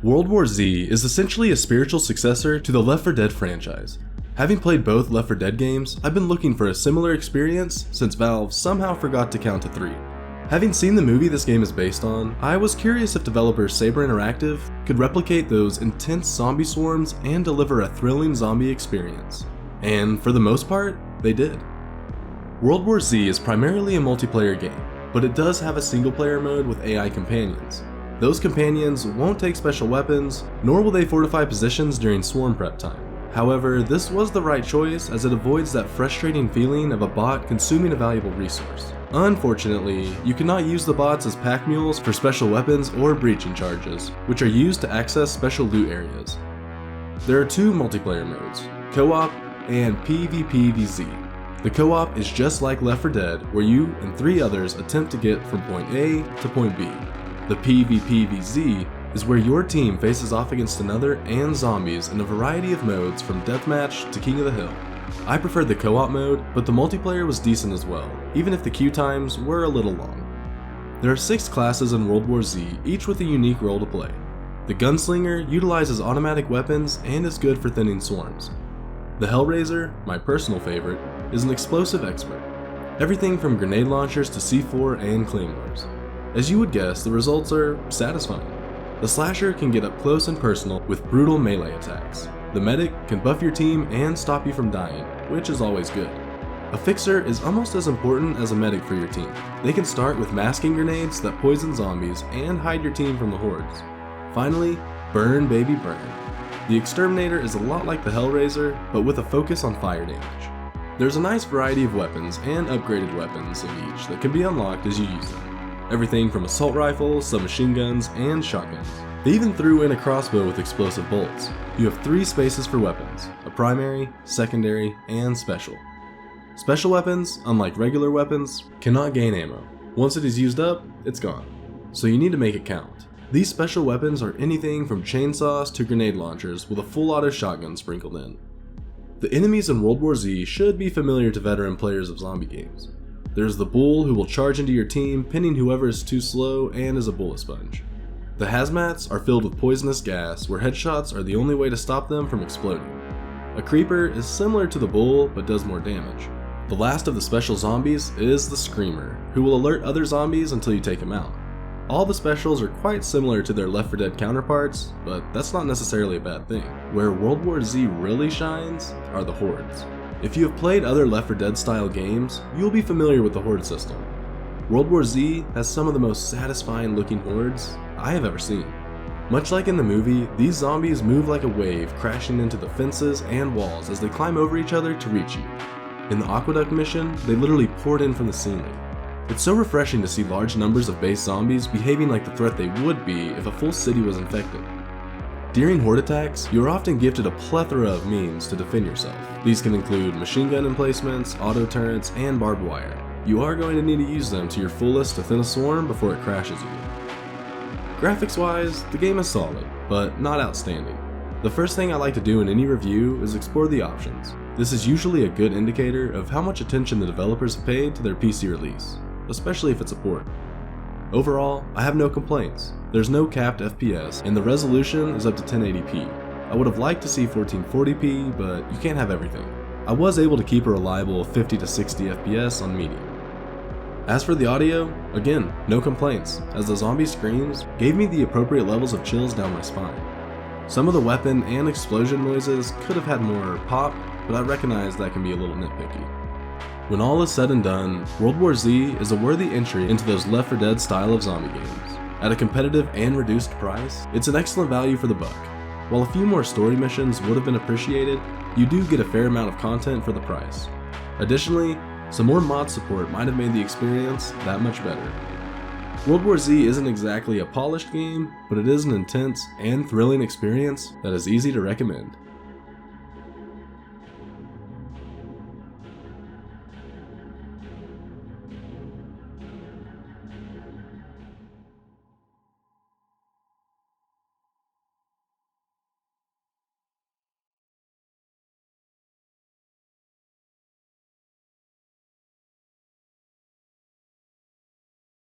World War Z is essentially a spiritual successor to the Left 4 Dead franchise. Having played both Left 4 Dead games, I've been looking for a similar experience since Valve somehow forgot to count to 3. Having seen the movie this game is based on, I was curious if developer Saber Interactive could replicate those intense zombie swarms and deliver a thrilling zombie experience. And for the most part, they did. World War Z is primarily a multiplayer game, but it does have a single player mode with AI companions. Those companions won't take special weapons, nor will they fortify positions during swarm prep time. However, this was the right choice as it avoids that frustrating feeling of a bot consuming a valuable resource. Unfortunately, you cannot use the bots as pack mules for special weapons or breaching charges, which are used to access special loot areas. There are 2 multiplayer modes, Co-op and PvPvZ. The co-op is just like Left 4 Dead, where you and 3 others attempt to get from point A to point B. The PvPvZ is where your team faces off against another and zombies in a variety of modes from Deathmatch to King of the Hill. I preferred the co-op mode, but the multiplayer was decent as well, even if the queue times were a little long. There are 6 classes in World War Z, each with a unique role to play. The Gunslinger utilizes automatic weapons and is good for thinning swarms. The Hellraiser, my personal favorite, is an explosive expert. Everything from grenade launchers to C4 and claymores. As you would guess, the results are satisfying. The Slasher can get up close and personal with brutal melee attacks. The Medic can buff your team and stop you from dying, which is always good. A Fixer is almost as important as a medic for your team. They can start with masking grenades that poison zombies and hide your team from the hordes. Finally, burn baby burn. The Exterminator is a lot like the Hellraiser, but with a focus on fire damage. There's a nice variety of weapons and upgraded weapons of each that can be unlocked as you use them. Everything from assault rifles, submachine guns, and shotguns. They even threw in a crossbow with explosive bolts. You have 3 spaces for weapons, a primary, secondary, and special. Special weapons, unlike regular weapons, cannot gain ammo. Once it is used up, it's gone. So you need to make it count. These special weapons are anything from chainsaws to grenade launchers with a full auto shotgun sprinkled in. The enemies in World War Z should be familiar to veteran players of zombie games. There's the Bull, who will charge into your team, pinning whoever is too slow and is a bullet sponge. The Hazmats are filled with poisonous gas, where headshots are the only way to stop them from exploding. A Creeper is similar to the Bull, but does more damage. The last of the special zombies is the Screamer, who will alert other zombies until you take him out. All the specials are quite similar to their Left 4 Dead counterparts, but that's not necessarily a bad thing. Where World War Z really shines are the hordes. If you have played other Left 4 Dead style games, you'll be familiar with the horde system. World War Z has some of the most satisfying looking hordes I have ever seen. Much like in the movie, these zombies move like a wave, crashing into the fences and walls as they climb over each other to reach you. In the Aqueduct mission, they literally poured in from the ceiling. It's so refreshing to see large numbers of base zombies behaving like the threat they would be if a full city was infected. During horde attacks, you are often gifted a plethora of means to defend yourself. These can include machine gun emplacements, auto turrets, and barbed wire. You are going to need to use them to your fullest to thin a swarm before it crashes you. Graphics wise, the game is solid, but not outstanding. The first thing I like to do in any review is explore the options. This is usually a good indicator of how much attention the developers have paid to their PC release, especially if it's a port. Overall, I have no complaints. There's no capped FPS, and the resolution is up to 1080p. I would have liked to see 1440p, but you can't have everything. I was able to keep a reliable 50 to 60 FPS on medium. As for the audio, again, no complaints, as the zombie screams gave me the appropriate levels of chills down my spine. Some of the weapon and explosion noises could have had more pop, but I recognize that can be a little nitpicky. When all is said and done, World War Z is a worthy entry into those Left 4 Dead style of zombie games. At a competitive and reduced price, it's an excellent value for the buck. While a few more story missions would have been appreciated, you do get a fair amount of content for the price. Additionally, some more mod support might have made the experience that much better. World War Z isn't exactly a polished game, but it is an intense and thrilling experience that is easy to recommend.